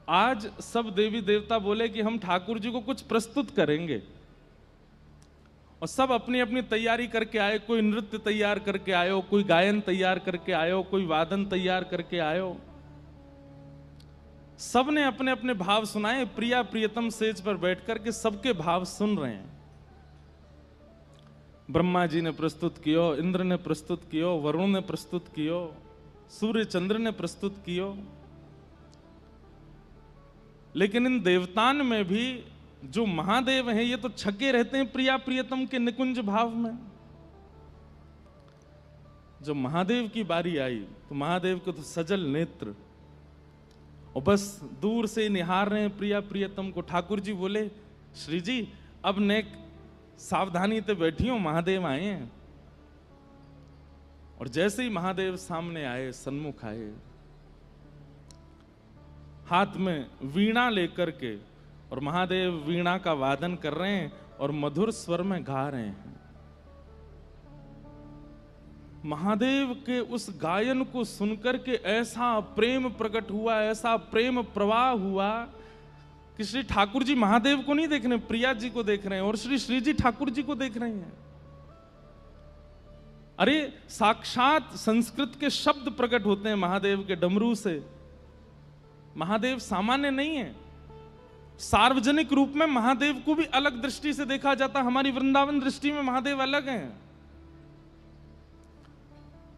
तो आज सब देवी देवता बोले कि हम ठाकुर जी को कुछ प्रस्तुत करेंगे, और सब अपनी अपनी तैयारी करके आए। कोई नृत्य तैयार करके आयो, कोई गायन तैयार करके आयो, कोई वादन तैयार करके आयो। सब ने अपने अपने भाव सुनाए। प्रिया प्रियतम सेज पर बैठ करके सबके भाव सुन रहे हैं। ब्रह्मा जी ने प्रस्तुत कियो, इंद्र ने प्रस्तुत कियो, वरुण ने प्रस्तुत कियो, सूर्य चंद्र ने प्रस्तुत कियो। लेकिन इन देवतान में भी जो महादेव हैं, ये तो छके रहते हैं प्रिया प्रियतम के निकुंज भाव में। जब महादेव की बारी आई तो महादेव को तो सजल नेत्र, और बस दूर से निहार रहे हैं प्रिया प्रियतम को। ठाकुर जी बोले, श्री जी अब नेक सावधानी से बैठी हो, महादेव आए हैं। और जैसे ही महादेव सामने आए, सन्मुख आए, हाथ में वीणा लेकर के, और महादेव वीणा का वादन कर रहे हैं और मधुर स्वर में गा रहे हैं। महादेव के उस गायन को सुनकर के ऐसा प्रेम प्रकट हुआ, ऐसा प्रेम प्रवाह हुआ कि श्री ठाकुर जी महादेव को नहीं देख रहे, प्रिया जी को देख रहे हैं, और श्री जी ठाकुर जी को देख रहे हैं। अरे साक्षात संस्कृत के शब्द प्रकट होते हैं महादेव के डमरू से। महादेव सामान्य नहीं है। सार्वजनिक रूप में महादेव को भी अलग दृष्टि से देखा जाता। हमारी वृंदावन दृष्टि में महादेव अलग हैं।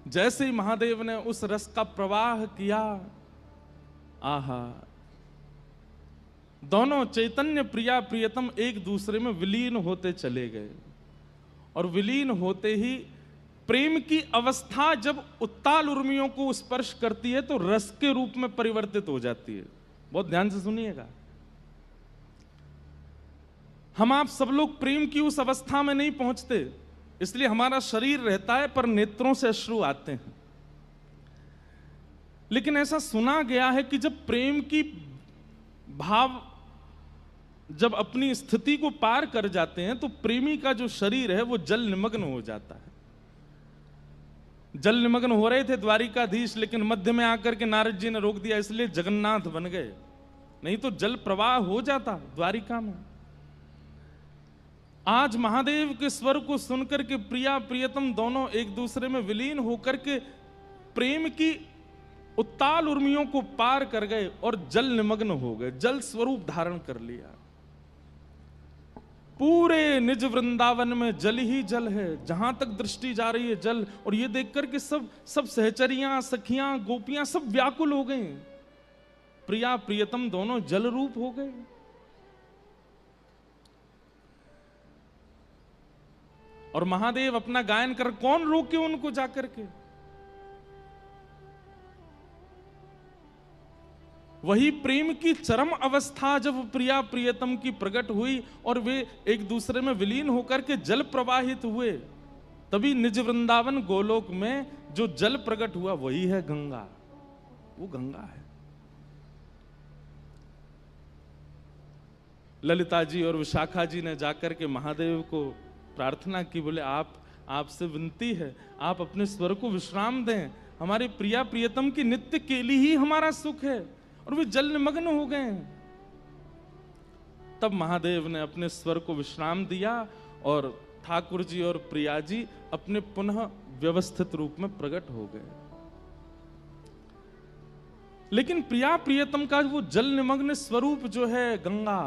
जैसे ही महादेव ने उस रस का प्रवाह किया, आहा, दोनों चैतन्य प्रिया प्रियतम एक दूसरे में विलीन होते चले गए। और विलीन होते ही प्रेम की अवस्था जब उत्ताल उर्मियों को स्पर्श करती है तो रस के रूप में परिवर्तित हो जाती है। बहुत ध्यान से सुनिएगा। हम आप सब लोग प्रेम की उस अवस्था में नहीं पहुंचते, इसलिए हमारा शरीर रहता है पर नेत्रों से अश्रु आते हैं। लेकिन ऐसा सुना गया है कि जब प्रेम की भाव जब अपनी स्थिति को पार कर जाते हैं तो प्रेमी का जो शरीर है वो जल निमग्न हो जाता है। जल निमग्न हो रहे थे द्वारिकाधीश, लेकिन मध्य में आकर के नारद जी ने रोक दिया, इसलिए जगन्नाथ बन गए, नहीं तो जल प्रवाह हो जाता द्वारिका में। आज महादेव के स्वर को सुनकर के प्रिया प्रियतम दोनों एक दूसरे में विलीन होकर के प्रेम की उत्ताल उर्मियों को पार कर गए और जल निमग्न हो गए, जल स्वरूप धारण कर लिया। पूरे निज वृंदावन में जल ही जल है, जहां तक दृष्टि जा रही है जल। और ये देखकर के सब सहचरियां, सखियां, गोपियां सब व्याकुल हो गई। प्रिया प्रियतम दोनों जल रूप हो गए। और महादेव अपना गायन कर, कौन रोके उनको जाकर के? वही प्रेम की चरम अवस्था जब प्रिया प्रियतम की प्रकट हुई और वे एक दूसरे में विलीन होकर के जल प्रवाहित हुए, तभी निज वृंदावन गोलोक में जो जल प्रकट हुआ वही है गंगा। वो गंगा है। ललिता जी और विशाखा जी ने जाकर के महादेव को प्रार्थना की, बोले आपसे विनती है, आप अपने स्वर को विश्राम दें। हमारे प्रिया प्रियतम की नित्य केली ही हमारा सुख है, और वे जल निमग्न हो गए। तब महादेव ने अपने स्वर को विश्राम दिया और ठाकुर जी और प्रिया जी अपने पुनः व्यवस्थित रूप में प्रकट हो गए। लेकिन प्रिया प्रियतम का वो जल निमग्न स्वरूप जो है गंगा,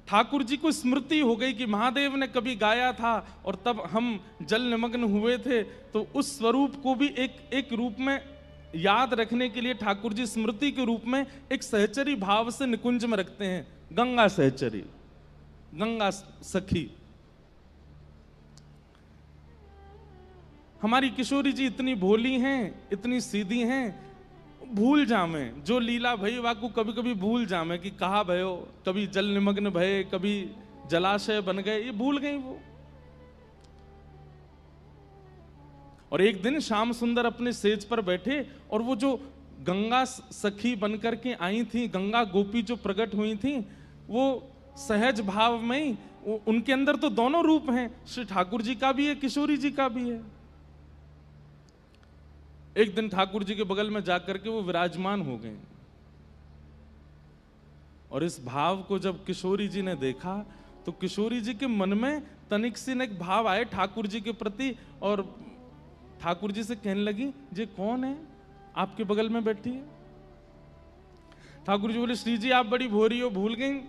ठाकुर जी को स्मृति हो गई कि महादेव ने कभी गाया था और तब हम जल निमग्न हुए थे। तो उस स्वरूप को भी एक रूप में याद रखने के लिए ठाकुर जी स्मृति के रूप में एक सहचरी भाव से निकुंज में रखते हैं। गंगा सहचरी, गंगा सखी। हमारी किशोरी जी इतनी भोली हैं, इतनी सीधी हैं, भूल जामे जो लीला भई वाकू कभी कभी भूल जामे कि कहा भयो, कभी जल निमग्न भये, कभी जलाशय बन गए, ये भूल गई वो। और एक दिन श्याम सुंदर अपने सेज पर बैठे और वो जो गंगा सखी बनकर के आई थी, गंगा गोपी जो प्रकट हुई थी, वो सहज भाव में ही उनके अंदर तो दोनों रूप हैं, श्री ठाकुर जी का भी है, किशोरी जी का भी है। एक दिन ठाकुर जी के बगल में जाकर के वो विराजमान हो गए, और इस भाव को जब किशोरी जी ने देखा तो किशोरी जी के मन में तनिक सी न एक भाव आए ठाकुर जी के प्रति, और ठाकुर जी से कहने लगी, ये कौन है आपके बगल में बैठी है? ठाकुर जी बोले, श्री जी आप बड़ी भोरी हो, भूल गई?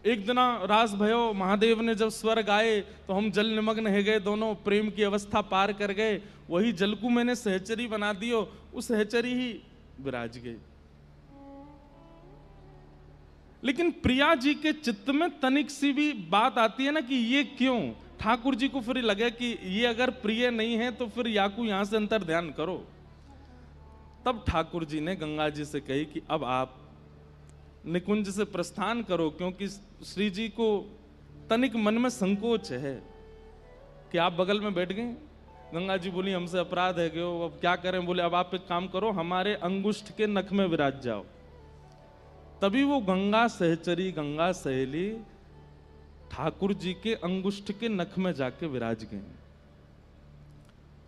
एक दिन रास भयो, महादेव ने जब स्वर गाए तो हम जल निमग्न है गए, दोनों प्रेम की अवस्था पार कर गए, वही जल को मैंने सहचरी बना दियो, उस सहचरी ही विराज गई। लेकिन प्रिया जी के चित्त में तनिक सी भी बात आती है ना कि ये क्यों? ठाकुर जी को फिर लगे कि ये अगर प्रिय नहीं है तो फिर याकू यहां से अंतर ध्यान करो। तब ठाकुर जी ने गंगा जी से कही कि अब आप निकुंज से प्रस्थान करो, क्योंकि श्री जी को तनिक मन में संकोच है कि आप बगल में बैठ गए। गंगा जी बोली, हमसे अपराध है गयो, अब क्या करें? बोले, अब आप एक काम करो, हमारे अंगुष्ठ के नख में विराज जाओ। तभी वो गंगा सहचरी, गंगा सहेली ठाकुर जी के अंगुष्ठ के नख में जाके विराज गए।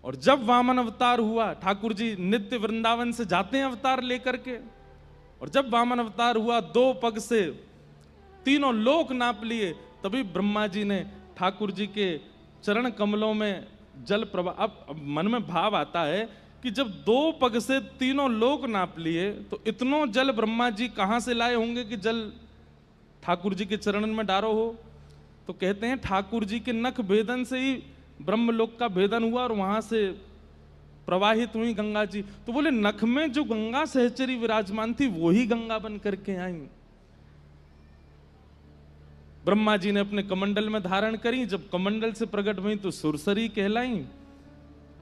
और जब वामन अवतार हुआ, ठाकुर जी नित्य वृंदावन से जाते हैं अवतार लेकर के, और जब वामन अवतार हुआ 2 पग से तीनों लोक नाप लिए, तभी ब्रह्मा जी ने ठाकुर जी के चरण कमलों में जल प्रवाह। अब मन में भाव आता है कि जब 2 पग से तीनों लोक नाप लिए तो इतनों जल ब्रह्मा जी कहां से लाए होंगे कि जल ठाकुर जी के चरणन में डारो हो? तो कहते हैं ठाकुर जी के नख भेदन से ही ब्रह्मलोक का भेदन हुआ और वहां से प्रवाहित हुई गंगा जी। तो बोले, नख में जो गंगा सहचरी विराजमान थी वही गंगा बन करके आई। ब्रह्मा जी ने अपने कमंडल में धारण करी, जब कमंडल से प्रकट हुई तो सुरसरी कहलाई,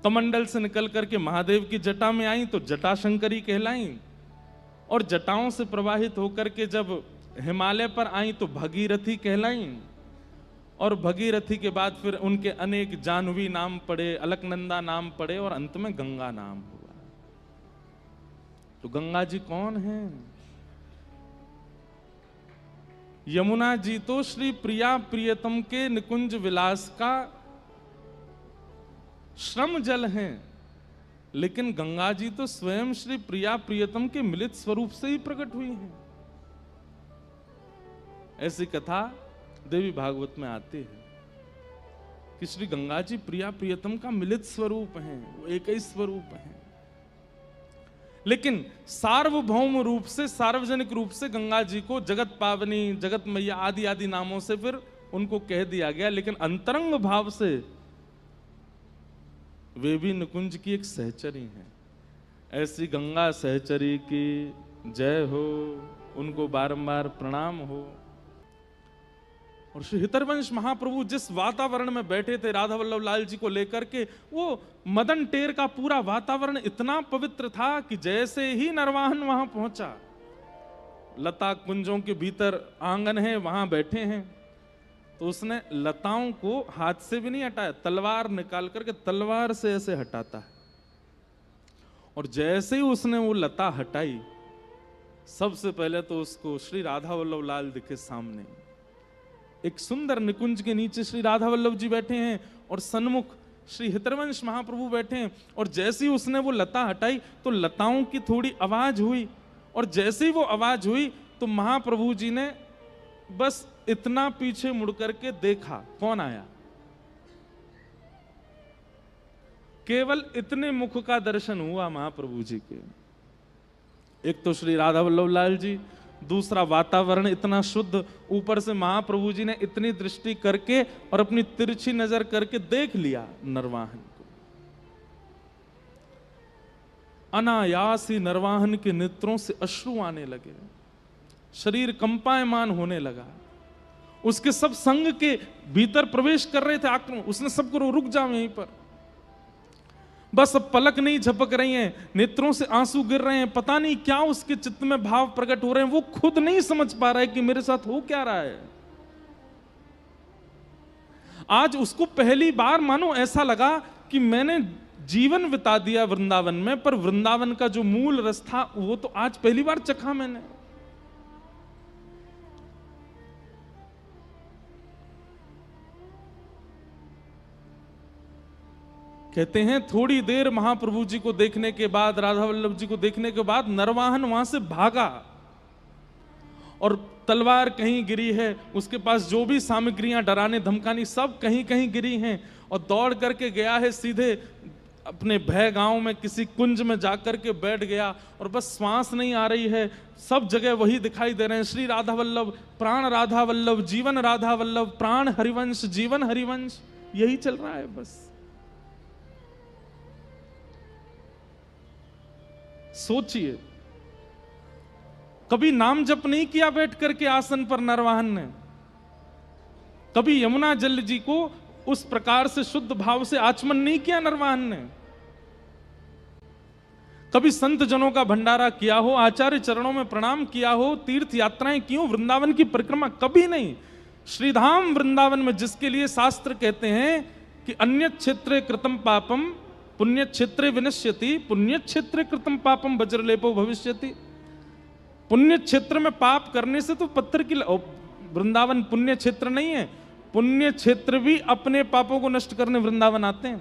कमंडल से निकल करके महादेव की जटा में आई तो जटा शंकरी कहलाई, और जटाओं से प्रवाहित होकर के जब हिमालय पर आई तो भगीरथी कहलाई, और भगीरथी के बाद फिर उनके अनेक जाह्नवी नाम पड़े, अलकनंदा नाम पड़े, और अंत में गंगा नाम हुआ। तो गंगा जी कौन है? यमुना जी तो श्री प्रिया प्रियतम के निकुंज विलास का श्रम जल हैं, लेकिन गंगा जी तो स्वयं श्री प्रिया प्रियतम के मिलित स्वरूप से ही प्रकट हुई हैं। ऐसी कथा देवी भागवत में आती है कि श्री गंगा जी प्रिया प्रियतम का मिलित स्वरूप हैं, वो एक ही स्वरूप हैं। लेकिन सार्वभौम रूप से, सार्वजनिक रूप से गंगा जी को जगत पावनी, जगत मैया आदि आदि नामों से फिर उनको कह दिया गया, लेकिन अंतरंग भाव से वे भी निकुंज की एक सहचरी हैं। ऐसी गंगा सहचरी की जय हो, उनको बारंबार प्रणाम हो। और श्री हितरवंश महाप्रभु जिस वातावरण में बैठे थे राधा वल्लभ लाल जी को लेकर के, वो मदन टेर का पूरा वातावरण इतना पवित्र था कि जैसे ही नरवाहन वहां पहुंचा, लता कुंजों के भीतर आंगन है, वहां बैठे हैं, तो उसने लताओं को हाथ से भी नहीं हटाया, तलवार निकाल करके तलवार से ऐसे हटाता है। और जैसे ही उसने वो लता हटाई, सबसे पहले तो उसको श्री राधा वल्लभ लाल दिखे सामने। एक सुंदर निकुंज के नीचे श्री राधा वल्लभ जी बैठे हैं और सन्मुख श्री हितरवंश महाप्रभु बैठे हैं। और जैसे ही उसने वो लता हटाई तो लताओं की थोड़ी आवाज हुई, और जैसे ही वो आवाज हुई तो महाप्रभु जी ने बस इतना पीछे मुड़ करके देखा, कौन आया। केवल इतने मुख का दर्शन हुआ महाप्रभु जी के। एक तो श्री राधा वल्लभ लाल जी, दूसरा वातावरण इतना शुद्ध, ऊपर से महाप्रभु जी ने इतनी दृष्टि करके और अपनी तिरछी नजर करके देख लिया नरवाहन को। अनायास ही नरवाहन के नेत्रों से अश्रु आने लगे, शरीर कंपायमान होने लगा। उसके सब संग के भीतर प्रवेश कर रहे थे आक्रमण, उसने सबको रुक जाओ यहीं पर, बस अब पलक नहीं झपक रही हैं, नेत्रों से आंसू गिर रहे हैं, पता नहीं क्या उसके चित्त में भाव प्रकट हो रहे हैं, वो खुद नहीं समझ पा रहा है कि मेरे साथ हो क्या रहा है। आज उसको पहली बार मानो ऐसा लगा कि मैंने जीवन बिता दिया वृंदावन में, पर वृंदावन का जो मूल रस था वो तो आज पहली बार चखा मैंने। कहते हैं थोड़ी देर महाप्रभु जी को देखने के बाद, राधा वल्लभ जी को देखने के बाद नरवाहन वहां से भागा और तलवार कहीं गिरी है, उसके पास जो भी सामग्रियां डराने धमकानी सब कहीं कहीं गिरी हैं, और दौड़ करके गया है सीधे अपने भय गांव में किसी कुंज में जाकर के बैठ गया, और बस श्वास नहीं आ रही है, सब जगह वही दिखाई दे रहे हैं, श्री राधा वल्लभ, प्राण राधा वल्लभ, जीवन राधा वल्लभ, प्राण हरिवंश, जीवन हरिवंश, यही चल रहा है बस। सोचिए, कभी नाम जप नहीं किया बैठ करके आसन पर नरवाहन ने, कभी यमुना जल जी को उस प्रकार से शुद्ध भाव से आचमन नहीं किया नरवाहन ने, कभी संत जनों का भंडारा किया हो, आचार्य चरणों में प्रणाम किया हो, तीर्थ यात्राएं की हो, वृंदावन की परिक्रमा, कभी नहीं। श्रीधाम वृंदावन में जिसके लिए शास्त्र कहते हैं कि अन्य क्षेत्रे कृतम पापम पुण्य क्षेत्रे विनश्यति, पुण्य क्षेत्रे कृतम पापम वज्रलेपो भविष्यति। पुण्य क्षेत्र में पाप करने से तो पत्थर की, वृंदावन पुण्य क्षेत्र नहीं है, पुण्य क्षेत्र भी अपने पापों को नष्ट करने वृंदावन आते हैं।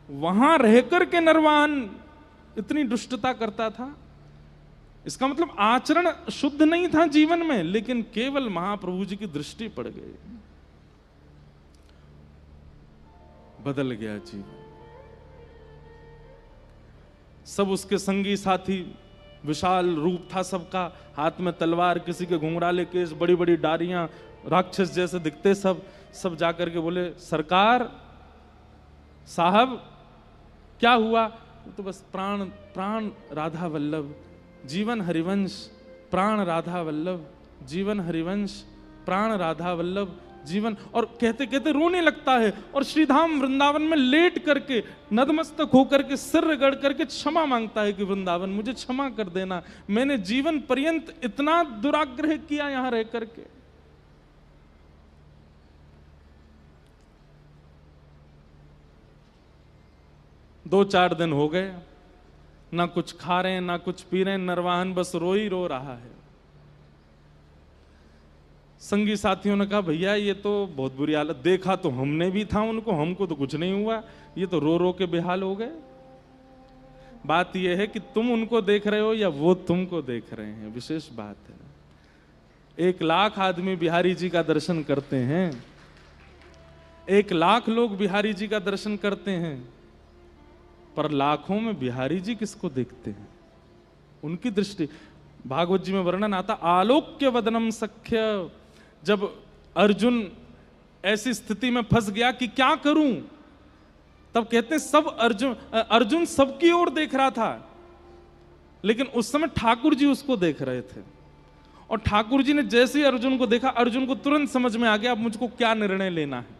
वहां रहकर के नरवाहन इतनी दुष्टता करता था, इसका मतलब आचरण शुद्ध नहीं था जीवन में, लेकिन केवल महाप्रभु जी की दृष्टि पड़ गई, बदल गया जीवन। सब उसके संगी साथी, विशाल रूप था सबका, हाथ में तलवार, किसी के घुंघराले केस, बड़ी बड़ी डारियां, राक्षस जैसे दिखते सब जाकर के बोले, सरकार साहब क्या हुआ? तो बस प्राण प्राण राधा वल्लभ, जीवन हरिवंश, प्राण राधा वल्लभ, जीवन हरिवंश, प्राण राधा वल्लभ, जीवन, और कहते कहते रोने लगता है, और श्रीधाम वृंदावन में लेट करके नतमस्तक होकर के सिर रगड़ करके क्षमा मांगता है कि वृंदावन मुझे क्षमा कर देना, मैंने जीवन पर्यंत इतना दुराग्रह किया यहां रह करके। दो चार दिन हो गए, ना कुछ खा रहे हैं ना कुछ पी रहे हैं, नरवाहन बस रो ही रो रहा है। संगी साथियों ने कहा, भैया ये तो बहुत बुरी हालत, देखा तो हमने भी था उनको, हमको तो कुछ नहीं हुआ, ये तो रो रो के बेहाल हो गए। बात ये है कि तुम उनको देख रहे हो या वो तुमको देख रहे हैं, विशेष बात है। 1 लाख आदमी बिहारी जी का दर्शन करते हैं, 1 लाख लोग बिहारी जी का दर्शन करते हैं, पर लाखों में बिहारी जी किसको देखते हैं? उनकी दृष्टि, भागवत जी में वर्णन आता, आलोक्य वदनम सख्य, जब अर्जुन ऐसी स्थिति में फंस गया कि क्या करूं, तब कहते हैं सब अर्जुन सबकी ओर देख रहा था, लेकिन उस समय ठाकुर जी उसको देख रहे थे, और ठाकुर जी ने जैसे ही अर्जुन को देखा, अर्जुन को तुरंत समझ में आ गया अब मुझको क्या निर्णय लेना है।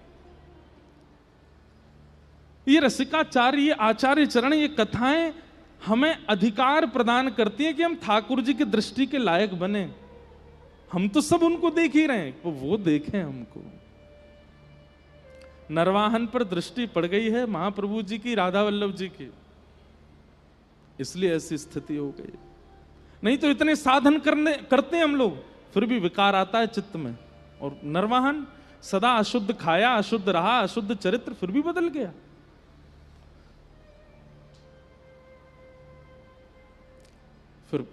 ये रसिकाचार्य, ये आचार्य चरण, ये कथाएं हमें अधिकार प्रदान करती हैं कि हम ठाकुर जी की दृष्टि के लायक बने। हम तो सब उनको देख ही रहे हैं, वो देखें हमको। नरवाहन पर दृष्टि पड़ गई है महाप्रभु जी की, राधा वल्लभ जी की, इसलिए ऐसी स्थिति हो गई। नहीं तो इतने साधन करते हैं हम लोग, फिर भी विकार आता है चित्त में। और नरवाहन सदा अशुद्ध खाया, अशुद्ध रहा, अशुद्ध चरित्र, फिर भी बदल गया। फिर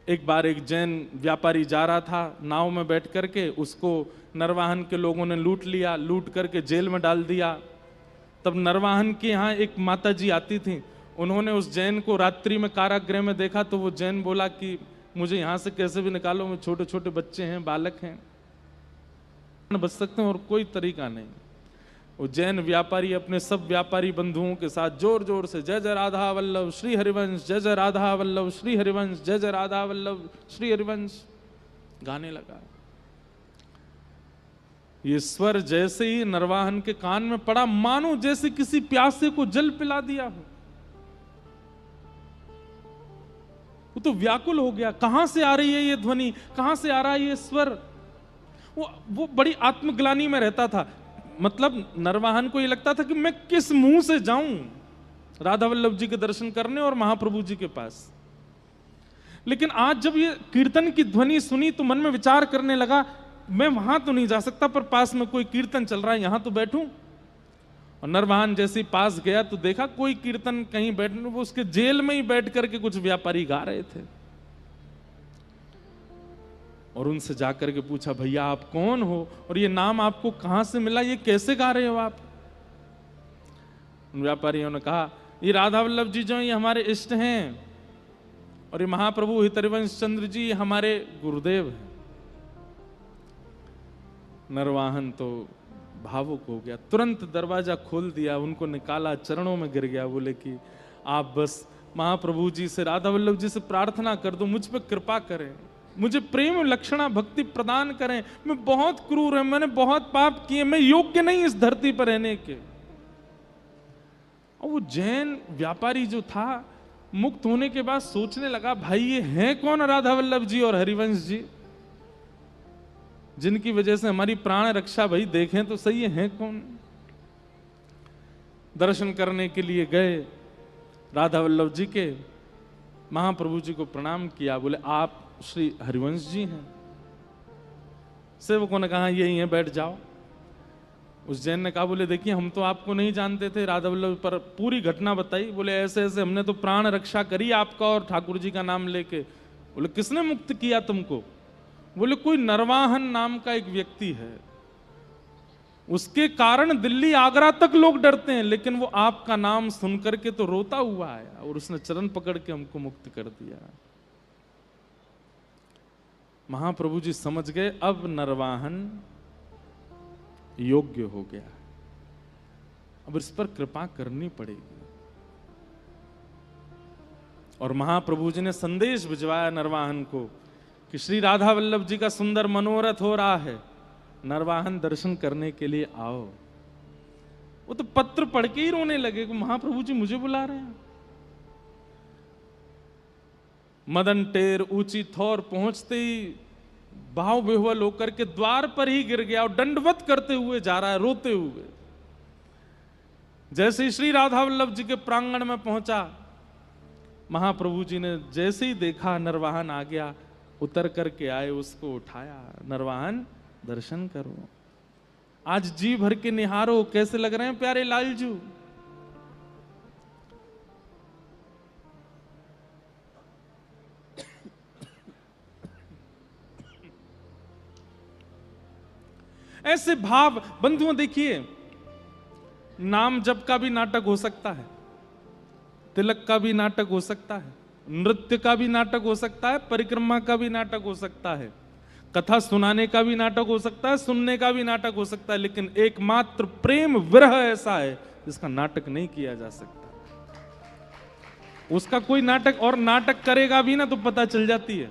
एक बार एक जैन व्यापारी जा रहा था नाव में बैठ करके, उसको नरवाहन के लोगों ने लूट लिया, लूट करके जेल में डाल दिया। तब नरवाहन के यहाँ एक माता जी आती थी, उन्होंने उस जैन को रात्रि में कारागृह में देखा, तो वो जैन बोला कि मुझे यहाँ से कैसे भी निकालो, मैं छोटे छोटे बच्चे हैं, बालक हैं, बच सकते हैं और कोई तरीका नहीं। वो जैन व्यापारी अपने सब व्यापारी बंधुओं के साथ जोर जोर से जय जय राधा वल्लभ श्री हरिवंश, जय जय राधा वल्लभ श्री हरिवंश, जय जय राधा वल्लभ श्री हरिवंश गाने लगा। ये स्वर जैसे ही नरवाहन के कान में पड़ा, मानो जैसे किसी प्यासे को जल पिला दिया हो। वो तो व्याकुल हो गया, कहां से आ रही है ये ध्वनि, कहां से आ रहा है ये स्वर। वो बड़ी आत्मग्लानि में रहता था। मतलब नरवाहन को ये लगता था कि मैं किस मुंह से जाऊं राधा वल्लभ जी के दर्शन करने और महाप्रभु जी के पास। लेकिन आज जब ये कीर्तन की ध्वनि सुनी तो मन में विचार करने लगा, मैं वहां तो नहीं जा सकता, पर पास में कोई कीर्तन चल रहा है, यहां तो बैठूं। और नरवाहन जैसे ही पास गया तो देखा कोई कीर्तन कहीं बैठ, वो उसके जेल में ही बैठ करके कुछ व्यापारी गा रहे थे। और उनसे जाकर के पूछा, भैया आप कौन हो और ये नाम आपको कहां से मिला, ये कैसे गा रहे हो आप? उन व्यापारियों ने कहा, ये राधा वल्लभ जी जो ये हमारे इष्ट हैं और ये महाप्रभु हितरिवंश चंद्र जी हमारे गुरुदेव हैं। नरवाहन तो भावुक हो गया, तुरंत दरवाजा खोल दिया, उनको निकाला, चरणों में गिर गया, बोले कि आप बस महाप्रभु जी से, राधा वल्लभ जी से प्रार्थना कर दो, मुझ पर कृपा करें, मुझे प्रेम लक्षणा भक्ति प्रदान करें, मैं बहुत क्रूर हूं, मैंने बहुत पाप किए, मैं योग्य नहीं इस धरती पर रहने के। और वो जैन व्यापारी जो था मुक्त होने के बाद सोचने लगा, भाई ये हैं कौन राधा वल्लभ जी और हरिवंश जी, जिनकी वजह से हमारी प्राण रक्षा, भाई देखें तो सही है कौन। दर्शन करने के लिए गए राधा वल्लभ जी के, महाप्रभु जी को प्रणाम किया, बोले आप श्री हरिवंश जी हैं? सेवकों ने कहा यही है, बैठ जाओ। उस जैन ने कहा, बोले देखिए हम तो आपको नहीं जानते थे, राधा वल्लभ पर पूरी घटना बताई। बोले ऐसे ऐसे हमने तो प्राण रक्षा करी आपका और ठाकुर जी का नाम लेके। बोले किसने मुक्त किया तुमको? बोले कोई नरवाहन नाम का एक व्यक्ति है, उसके कारण दिल्ली आगरा तक लोग डरते हैं, लेकिन वो आपका नाम सुन करके तो रोता हुआ आया और उसने चरण पकड़ के हमको मुक्त कर दिया। महाप्रभु जी समझ गए अब नरवाहन योग्य हो गया, अब इस पर कृपा करनी पड़ेगी। और महाप्रभु जी ने संदेश भिजवाया नरवाहन को कि श्री राधा वल्लभ जी का सुंदर मनोरथ हो रहा है, नरवाहन दर्शन करने के लिए आओ। वो तो पत्र पढ़ के ही रोने लगे कि महाप्रभु जी मुझे बुला रहे हैं। मदन टेर ऊंची थौर पहुंचते ही भाव विह्वल होकर के द्वार पर ही गिर गया और दंडवत करते हुए जा रहा है, रोते हुए। जैसे ही श्री राधा वल्लभ जी के प्रांगण में पहुंचा, महाप्रभु जी ने जैसे ही देखा नरवाहन आ गया, उतर करके आए, उसको उठाया, नरवाहन दर्शन करो, आज जी भर के निहारो, कैसे लग रहे हैं प्यारे लालजू। ऐसे भाव बंधुओं, देखिए नाम जप का भी नाटक हो सकता है, तिलक का भी नाटक हो सकता है, नृत्य का भी नाटक हो सकता है, परिक्रमा का भी नाटक हो सकता है, कथा सुनाने का भी नाटक हो सकता है, सुनने का भी नाटक हो सकता है, लेकिन एकमात्र प्रेम विरह ऐसा है जिसका नाटक नहीं किया जा सकता। उसका कोई नाटक, और नाटक करेगा भी ना तो पता चल जाती है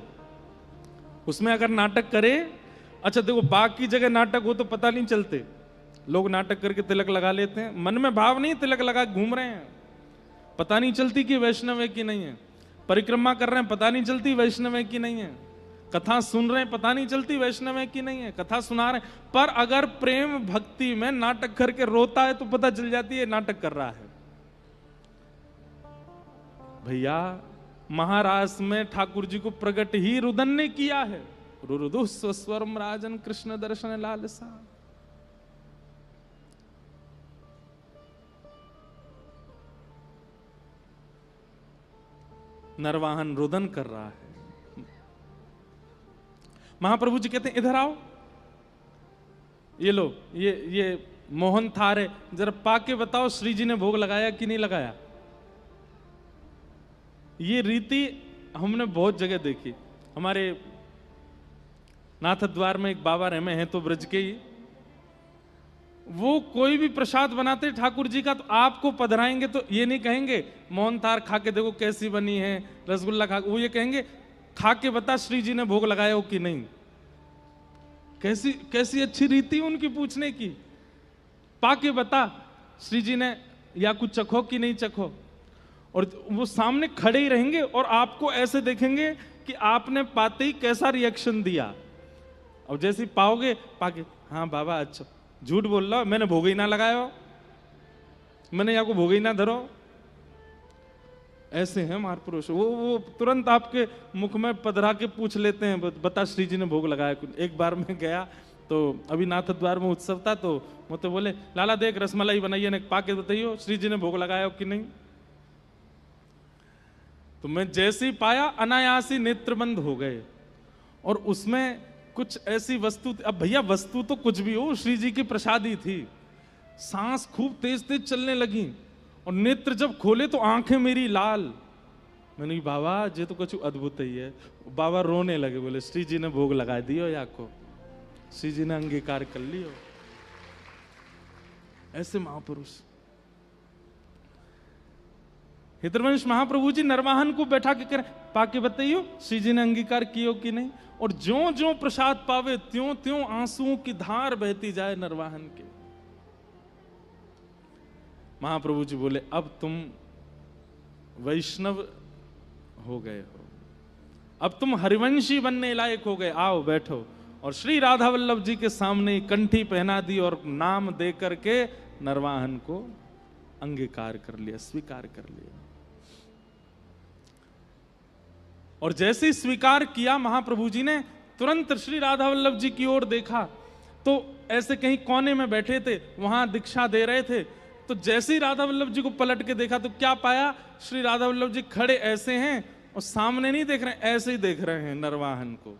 उसमें। अगर नाटक करे, अच्छा देखो बाकी जगह नाटक हो तो पता नहीं चलते, लोग नाटक करके तिलक लगा लेते हैं, मन में भाव नहीं, तिलक लगा घूम रहे हैं, पता नहीं चलती कि वैष्णव है कि नहीं है। परिक्रमा कर रहे हैं, पता नहीं चलती वैष्णव है कि नहीं है। कथा सुन रहे हैं, पता नहीं चलती वैष्णव है कि नहीं है। कथा सुना रहे हैं, पर अगर प्रेम भक्ति में नाटक करके रोता है तो पता चल जाती है नाटक कर रहा है। भैया महारास में ठाकुर जी को प्रकट ही रुदन ने किया है, रुरुदु स्वस्वरम राजन कृष्ण दर्शन लालसा। नरवाहन रुदन कर रहा है। महाप्रभु जी कहते हैं इधर आओ, ये लो, ये मोहन थार है, जरा पाके बताओ श्री जी ने भोग लगाया कि नहीं लगाया। ये रीति हमने बहुत जगह देखी। हमारे नाथ द्वार में एक बाबा रहमे हैं तो ब्रज के ही, वो कोई भी प्रसाद बनाते ठाकुर जी का तो आपको पधराएंगे तो ये नहीं कहेंगे मोहन थार खा के देखो कैसी बनी है, रसगुल्ला खा, वो ये कहेंगे खा के बता श्री जी ने भोग लगाया हो कि नहीं। कैसी कैसी अच्छी रीति उनकी पूछने की, पाके बता श्री जी ने या कुछ चखो कि नहीं चखो। और वो सामने खड़े ही रहेंगे और आपको ऐसे देखेंगे कि आपने पाते ही कैसा रिएक्शन दिया। और जैसे ही पाओगे पाके, हाँ बाबा अच्छा, झूठ बोल रहा, मैंने भोग ही ना लगाया हो, मैंने यहाँ को भोग ही ना धरो। ऐसे हैं महापुरुष, वो तुरंत आपके मुख में पधरा के पूछ लेते हैं बता श्री जी ने भोग लगाया। एक बार मैं गया तो अभी नाथ द्वार में उत्सव था, तो मुझे बोले लाला देख रसमलाई बनाइए ने पाके बताइयो श्री जी ने भोग लगाया कि नहीं। तो मैं जैसे ही पाया अनायास ही नेत्र बंद हो गए, और उसमें कुछ ऐसी वस्तु, अब भैया वस्तु तो कुछ भी हो, श्री जी की प्रसादी थी। सांस खूब तेज तेज चलने लगी और नेत्र जब खोले तो आंखें मेरी लाल। मैंने बाबा ये तो कुछ अद्भुत ही है। बाबा रोने लगे, बोले श्री जी ने भोग लगा दियो या को, श्री जी ने अंगीकार कर लियो। ऐसे महापुरुष। हितरवंश महाप्रभु जी नरवाहन को बैठा के करें पाके बताइयो श्री जी ने अंगीकार कियो कि नहीं। और ज्यों ज्यों प्रसाद पावे त्यों त्यों आंसुओं की धार बहती जाए नरवाहन के। महाप्रभु जी बोले अब तुम वैष्णव हो गए हो, अब तुम हरिवंशी बनने लायक हो गए, आओ बैठो। और श्री राधा वल्लभ जी के सामने कंठी पहना दी और नाम दे करके नरवाहन को अंगीकार कर लिया, स्वीकार कर लिया। और जैसे ही स्वीकार किया महाप्रभु जी ने, तुरंत श्री राधा वल्लभ जी की ओर देखा तो ऐसे कहीं कोने में बैठे थे, वहां दीक्षा दे रहे थे। तो जैसे ही राधा वल्लभ जी को पलट के देखा तो क्या पाया, श्री राधा वल्लभ जी खड़े ऐसे हैं और सामने नहीं देख रहे हैं, ऐसे ही देख रहे हैं नरवाहन को।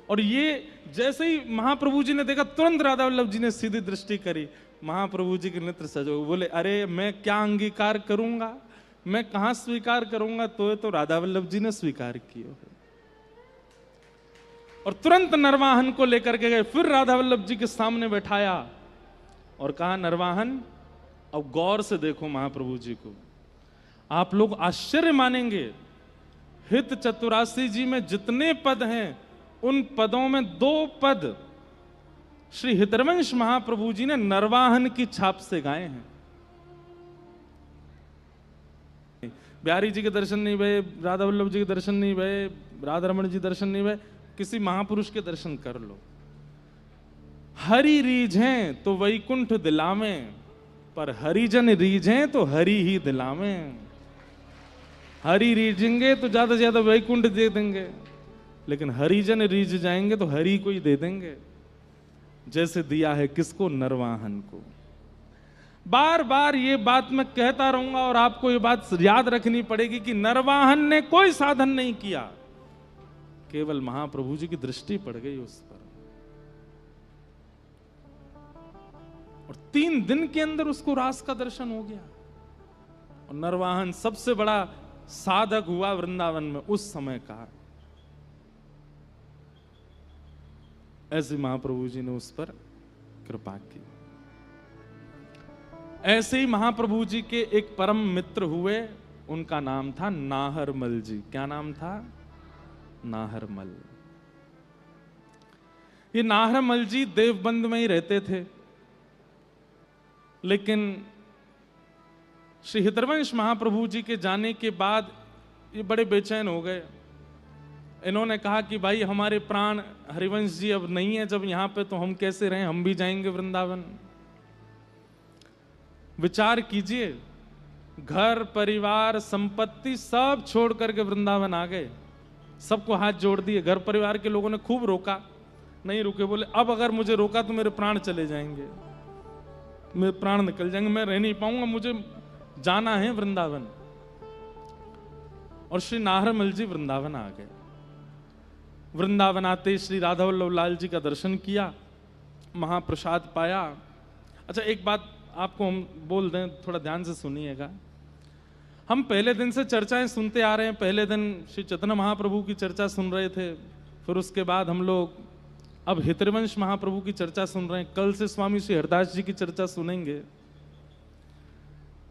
और ये जैसे ही महाप्रभु जी ने देखा, तुरंत राधा वल्लभ जी ने सीधी दृष्टि करी। महाप्रभु जी के नेत्र सजो, बोले अरे मैं क्या अंगीकार करूंगा, मैं कहां स्वीकार करूंगा, तो राधा वल्लभ जी ने स्वीकार किया। और तुरंत नरवाहन को लेकर के गए, फिर राधा वल्लभ जी के सामने बैठाया और कहा नरवाहन अब गौर से देखो महाप्रभु जी को, आप लोग आश्चर्य मानेंगे, हित चतुरासी जी में जितने पद हैं उन पदों में 2 पद श्री हितरवंश महाप्रभु जी ने नरवाहन की छाप से गाए हैं। बिहारी जी के दर्शन नहीं भये, राधा वल्लभ जी के दर्शन नहीं भये, राधा रमण जी दर्शन नहीं भये, किसी महापुरुष के दर्शन कर लो। हरि रीझें तो वैकुंठ दिलावें, पर हरिजन रीझें तो हरि ही दिलावें। हरि रीझेंगे तो ज्यादा से ज्यादा वैकुंठ दे देंगे, लेकिन हरिजन रीझ जाएंगे तो हरि को ही दे देंगे, जैसे दिया है किसको, नरवाहन को। बार बार ये बात मैं कहता रहूंगा और आपको ये बात याद रखनी पड़ेगी कि नरवाहन ने कोई साधन नहीं किया, केवल महाप्रभु जी की दृष्टि पड़ गई उस पर। और 3 दिन के अंदर उसको रास का दर्शन हो गया। और नरवाहन सबसे बड़ा साधक हुआ वृंदावन में उस समय का। ऐसे महाप्रभु जी ने उस पर कृपा की। ऐसे ही महाप्रभु जी के एक परम मित्र हुए, उनका नाम था नाहरमल जी। क्या नाम था? नाहरमल। ये नाहरमल जी देवबंद में ही रहते थे, लेकिन श्री हितरवंश महाप्रभु जी के जाने के बाद ये बड़े बेचैन हो गए। इन्होंने कहा कि भाई हमारे प्राण हरिवंश जी अब नहीं है जब यहाँ पे, तो हम कैसे रहें, हम भी जाएंगे वृंदावन। विचार कीजिए, घर परिवार संपत्ति सब छोड़ करके वृंदावन आ गए, सबको हाथ जोड़ दिए। घर परिवार के लोगों ने खूब रोका, नहीं रुके, बोले अब अगर मुझे रोका तो मेरे प्राण चले जाएंगे, मेरे प्राण निकल जाएंगे, मैं रह नहीं पाऊंगा, मुझे जाना है वृंदावन। और श्री नाहरमल जी वृंदावन आ गए। वृंदावन आते श्री राधा वल्लभ लाल जी का दर्शन किया, महाप्रसाद पाया। अच्छा एक बात आपको हम बोल दें, थोड़ा ध्यान से सुनिएगा। हम पहले दिन से चर्चाएं सुनते आ रहे हैं। पहले दिन श्री चैतन्य महाप्रभु की चर्चा सुन रहे थे, फिर उसके बाद हम लोग अब हितरवंश महाप्रभु की चर्चा सुन रहे हैं। कल से स्वामी श्री हरदास जी की चर्चा सुनेंगे।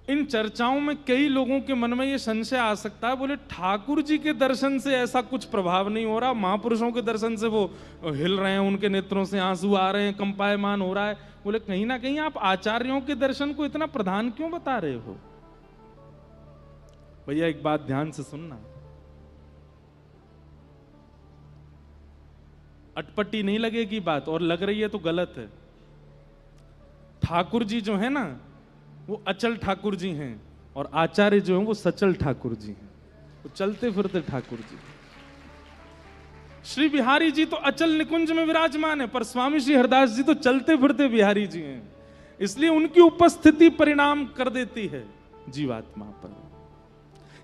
इन चर्चाओं में कई लोगों के मन में ये संशय आ सकता है, बोले ठाकुर जी के दर्शन से ऐसा कुछ प्रभाव नहीं हो रहा, महापुरुषों के दर्शन से वो हिल रहे हैं, उनके नेत्रों से आंसू आ रहे हैं, कंपायमान हो रहा है। बोले कहीं ना कहीं आप आचार्यों के दर्शन को इतना प्रधान क्यों बता रहे हो? भैया एक बात ध्यान से सुनना, अटपटी नहीं लगेगी बात, और लग रही है तो गलत है। ठाकुर जी जो है ना वो अचल ठाकुर जी हैं, और आचार्य जो हैं वो सचल ठाकुर जी हैं, वो चलते फिरते ठाकुर जी। श्री बिहारी जी तो अचल निकुंज में विराजमान है, पर स्वामी श्री हरदास जी तो चलते फिरते बिहारी जी हैं, इसलिए उनकी उपस्थिति परिणाम कर देती है जीवात्मा पर।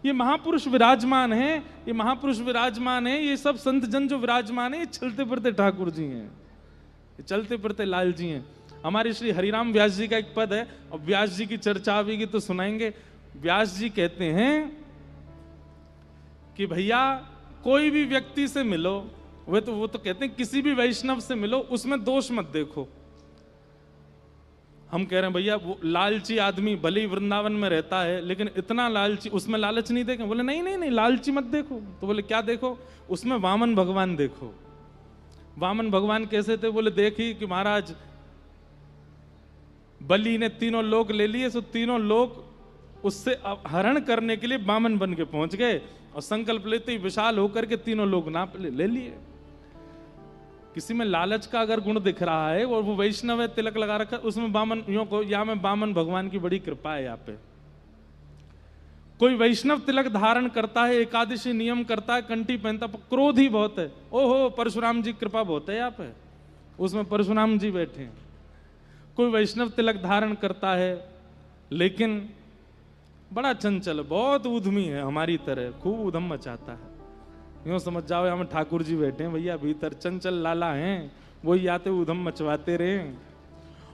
ये महापुरुष विराजमान है, ये महापुरुष विराजमान है, ये सब संत जन जो विराजमान है, ये चलते फिरते ठाकुर जी हैं, ये चलते फिरते लाल जी हैं। हमारे श्री हरिराम व्यास जी का एक पद है, और व्यास जी की चर्चा आवेगी तो सुनाएंगे। व्यास जी कहते हैं कि भैया कोई भी व्यक्ति से मिलो, वो तो कहते हैं किसी भी वैष्णव से मिलो, उसमें दोष मत देखो। हम कह रहे हैं भैया वो लालची आदमी भले ही वृंदावन में रहता है, लेकिन इतना लालची, उसमें लालच नहीं देखें। बोले नहीं नहीं नहीं, लालची मत देखो। तो बोले क्या देखो? उसमें वामन भगवान देखो। वामन भगवान कैसे थे? बोले देखी कि महाराज बलि ने तीनों लोक ले लिए, सो तीनों लोक उससे हरण करने के लिए वामन बन के पहुंच गए, और संकल्प लेते ही विशाल होकर के तीनों लोग नाप ले लिए। किसी में लालच का अगर गुण दिख रहा है और वो वैष्णव है, तिलक लगा रखा, उसमें बामन यो को या में बामन भगवान की बड़ी कृपा है। यहाँ पे कोई वैष्णव तिलक धारण करता है, एकादशी नियम करता है, कंठी पहनता, क्रोध ही बहुत है, ओहो परशुराम जी कृपा बहुत है यहाँ पे, उसमें परशुराम जी बैठे हैं। कोई वैष्णव तिलक धारण करता है लेकिन बड़ा चंचल, बहुत उद्यमी है, हमारी तरह खूब उधम मचाता है। यूं समझ जाओ यहाँ में ठाकुर जी बैठे हैं भैया, भीतर चंचल लाला हैं, वही आते उधम मचवाते रहे।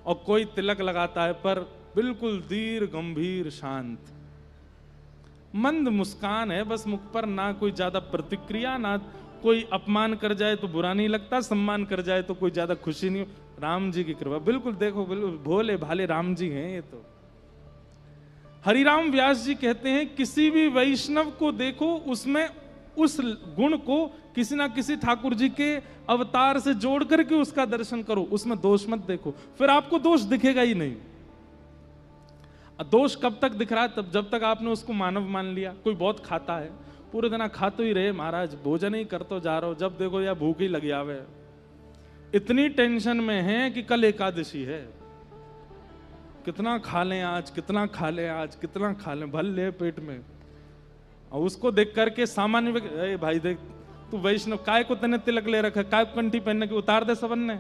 और कोई तिलक लगाता है पर बिल्कुल धीर गंभीर शांत, मंद मुस्कान है बस मुख पर, ना कोई ज्यादा प्रतिक्रिया, ना कोई अपमान कर जाए तो बुरा नहीं लगता, सम्मान कर जाए तो कोई ज्यादा खुशी नहीं। राम जी की कृपा, बिल्कुल देखो, बिल्कुल भोले भाले राम जी हैं ये तो। हरिराम व्यास जी कहते हैं किसी भी वैष्णव को देखो, उसमें उस गुण को किसी ना किसी ठाकुर जी के अवतार से जोड़ करके उसका दर्शन करो, उसमें दोष मत देखो, फिर आपको दोष दिखेगा ही नहीं। दोष कब तक दिख रहा है? तब जब तक आपने उसको मानव मान लिया। कोई बहुत खाता है, पूरे दिन खाते ही रहे महाराज, भोजन ही करते जा रहे हो, जब देखो या भूख ही लगी आवे, इतनी टेंशन में है कि कल एकादशी है, कितना खा लें आज, कितना खा लें आज, कितना खा लें, भल ले पेट में। और उसको देख करके सामान्य भाई देख तू वैष्णव, काय को तने तिलक ले रखा, काय को कंठी पहनने की उतार दे सबन ने,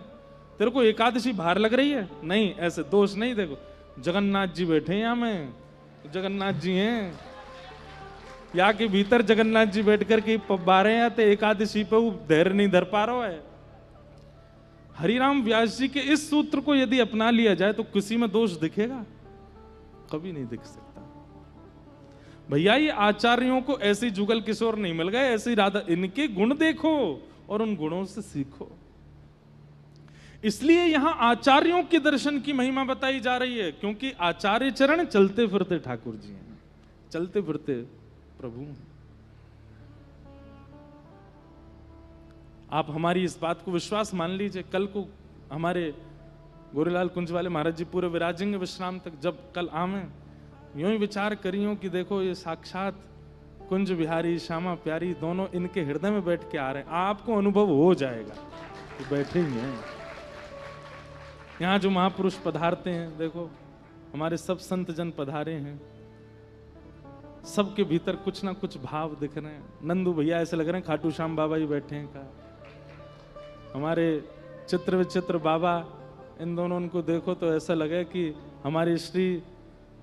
तेरे को एकादशी बाहर लग रही है? नहीं, ऐसे दोष नहीं। देखो जगन्नाथ जी बैठे हैं यहाँ में, जगन्नाथ जी हैं यहाँ के भीतर, जगन्नाथ जी बैठ करके पब्बारे आते, एकादशी पे वो धैर्य नहीं धर पा रहा है। हरिराम व्यास जी के इस सूत्र को यदि अपना लिया जाए तो किसी में दोष दिखेगा? कभी नहीं दिख सकता। भैया ये आचार्यों को ऐसे जुगल किशोर नहीं मिल गए, ऐसे राधा, इनके गुण देखो और उन गुणों से सीखो। इसलिए यहां आचार्यों के दर्शन की महिमा बताई जा रही है, क्योंकि आचार्य चरण चलते फिरते ठाकुर जी हैं, चलते फिरते प्रभु हैं। आप हमारी इस बात को विश्वास मान लीजिए, कल को हमारे गोरेलाल कुंज वाले महाराज जी पूरे विराजेंगे विश्राम तक, जब कल आवे यूं ही विचार करियो कि देखो ये साक्षात कुंज बिहारी श्यामा प्यारी दोनों इनके हृदय में बैठ के आ रहे हैं। आपको अनुभव हो जाएगा कि बैठे ही हैं। यहाँ जो महापुरुष पधारते हैं, देखो हमारे सब संत जन पधारे हैं, सबके भीतर कुछ ना कुछ भाव दिख रहे हैं। नंदू भैया ऐसे लग रहे हैं खाटू श्याम बाबा ही बैठे हैं का। हमारे चित्र विचित्र बाबा, इन दोनों उनको देखो तो ऐसा लगे कि हमारे श्री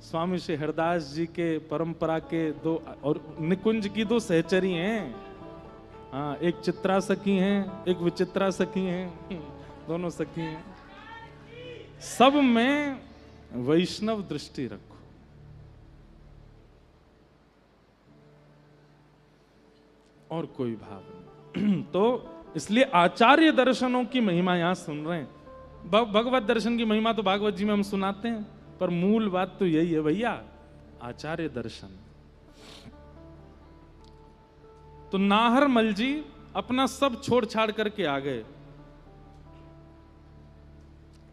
स्वामी श्री हरदास जी के परंपरा के दो और निकुंज की दो सहचरी हैं। हाँ, एक चित्रा सखी हैं, एक विचित्रा सखी हैं, दोनों सखी हैं। सब में वैष्णव दृष्टि रखो। और कोई भाव नहीं। तो इसलिए आचार्य दर्शनों की महिमा यहां सुन रहे हैं। भगवत दर्शन की महिमा तो भागवत जी में हम सुनाते हैं, पर मूल बात तो यही है भैया, आचार्य दर्शन। तो नाहर मल जी अपना सब छोड़ छाड़ करके आ गए,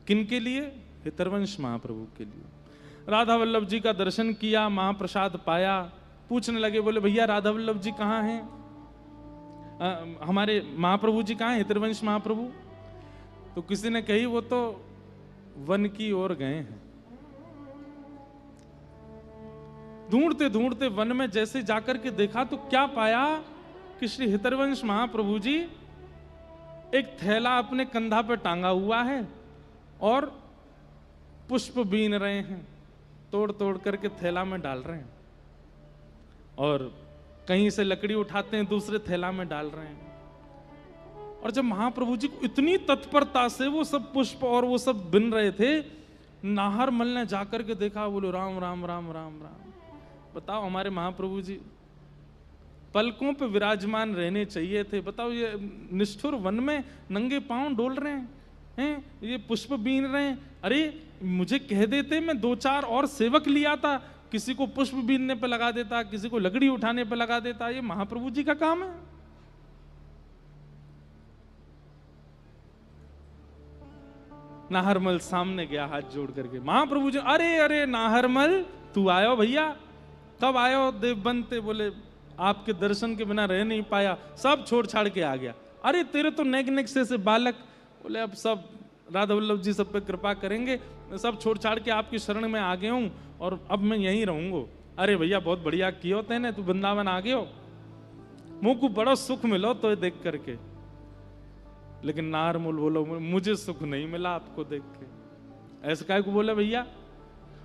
किनके लिए? हितरवंश महाप्रभु के लिए। राधा वल्लभ जी का दर्शन किया, महाप्रसाद पाया, पूछने लगे, बोले भैया राधा वल्लभ जी कहाँ हैं? हमारे महाप्रभु जी कहाँ हैं, हितरवंश महाप्रभु? तो किसी ने कही वो तो वन की ओर गए हैं। ढूंढते ढूंढते वन में जैसे जाकर के देखा तो क्या पाया कि श्री हितरवंश महाप्रभु जी एक थैला अपने कंधा पे टांगा हुआ है और पुष्प बीन रहे हैं, तोड़ तोड़ करके थैला में डाल रहे हैं, और कहीं से लकड़ी उठाते हैं दूसरे थैला में डाल रहे हैं। और जब महाप्रभु जी को इतनी तत्परता से वो सब पुष्प और वो सब बिन रहे थे, नाहरमल ने जाकर के देखा, बोलो राम राम राम राम राम। बताओ, हमारे महाप्रभु जी पलकों पे विराजमान रहने चाहिए थे, बताओ ये निष्ठुर वन में नंगे पांव डोल रहे हैं, ये पुष्प बीन रहे हैं। अरे मुझे कह देते, मैं 2-4 और सेवक लिया था, किसी को पुष्प बीनने पे लगा देता, किसी को लकड़ी उठाने पे लगा देता। ये महाप्रभु जी का काम है। नाहरमल सामने गया हाथ जोड़ करके, महाप्रभु जी, अरे अरे नाहरमल तू आयो भैया, कब आयो देव बनते? बोले आपके दर्शन के बिना रह नहीं पाया, सब छोड़ छाड़ के आ गया। अरे तेरे तो नेक नेक से बालक। बोले अब सब राधा वल्लभ जी सब पे कृपा करेंगे, मैं सब छोड़ छाड़ के आपकी शरण में आ गया हूं और अब मैं यहीं रहूंगा। अरे भैया बहुत बढ़िया कियो तेने, तू वृंदावन आ गयो, मुंह को बड़ा सुख मिलो तो देख करके। लेकिन नारमूल बोलो मुझे सुख नहीं मिला आपको देख के। ऐसा काय को बोले भैया?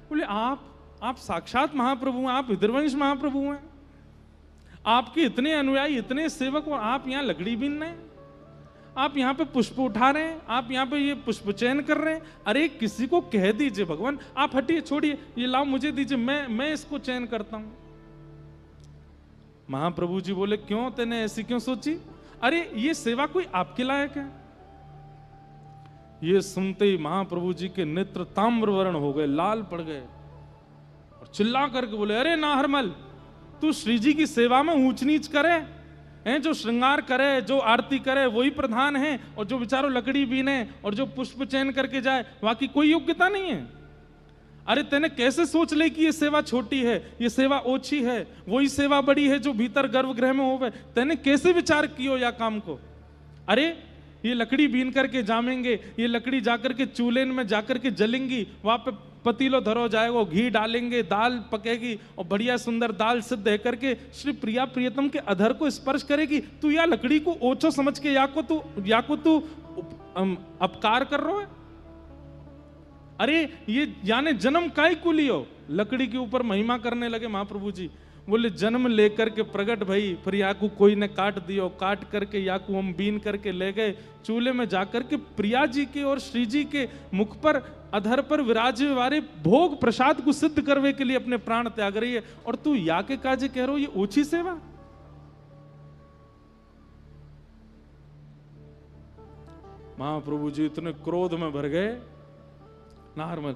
बोले आप साक्षात महाप्रभु हैं, आप विदर्वंश महाप्रभु हैं, आपके इतने अनुयायी, इतने सेवक, और आप यहाँ लकड़ी बीन रहे हैं, आप यहाँ पे पुष्प उठा रहे हैं, आप यहाँ पे ये पुष्प चयन कर रहे हैं। अरे किसी को कह दीजिए भगवान, आप हटिए, छोड़िए, ये लाओ मुझे दीजिए, मैं इसको चयन करता हूं। महाप्रभु जी बोले क्यों, तेने ऐसी क्यों सोची? अरे ये सेवा कोई आपके लायक है? ये सुनते ही महाप्रभु जी के नेत्र ताम्र वर्ण हो गए, लाल पड़ गए, और चिल्ला करके बोले अरे नाहरमल, तू श्री जी की सेवा में ऊंच नीच करे हैं? जो श्रृंगार करे, जो आरती करे वही प्रधान है, और जो बेचारो लकड़ी बीने और जो पुष्प चयन करके जाए बाकी कोई योग्यता नहीं है। अरे तेने कैसे सोच ले कि ये सेवा छोटी है, ये सेवा ओछी है, वही सेवा बड़ी है जो भीतर गर्भगृह में होवे? तेने कैसे विचार कियो या काम को? अरे ये लकड़ी बीन करके जामेंगे, ये लकड़ी जाकर के चूल्हे में जाकर के जलेंगी, वहां पे पतीलो धरो जाएगा, घी डालेंगे, दाल पकेगी, और बढ़िया सुंदर दाल सिद्ध है करके श्री प्रिया प्रियतम के अधर को स्पर्श करेगी। तू या लकड़ी को ओछो समझ के या को तू अपकार कर रहा है? अरे ये यानी जन्म काय को लियो? लकड़ी के ऊपर महिमा करने लगे महाप्रभु जी। बोले जन्म लेकर के प्रगट भई, फिर याकू कोई ने काट दियो, काट करके याकू हम बीन करके ले गए, चूल्हे में जाकर के प्रिया जी के और श्री जी के मुख पर, अधर पर विराजे वाले भोग प्रसाद को सिद्ध करने के लिए अपने प्राण त्याग रही है, और तू या के काजे कह रहे हो ये ऊंची सेवा? महाप्रभु जी इतने क्रोध में भर गए, नाहरमल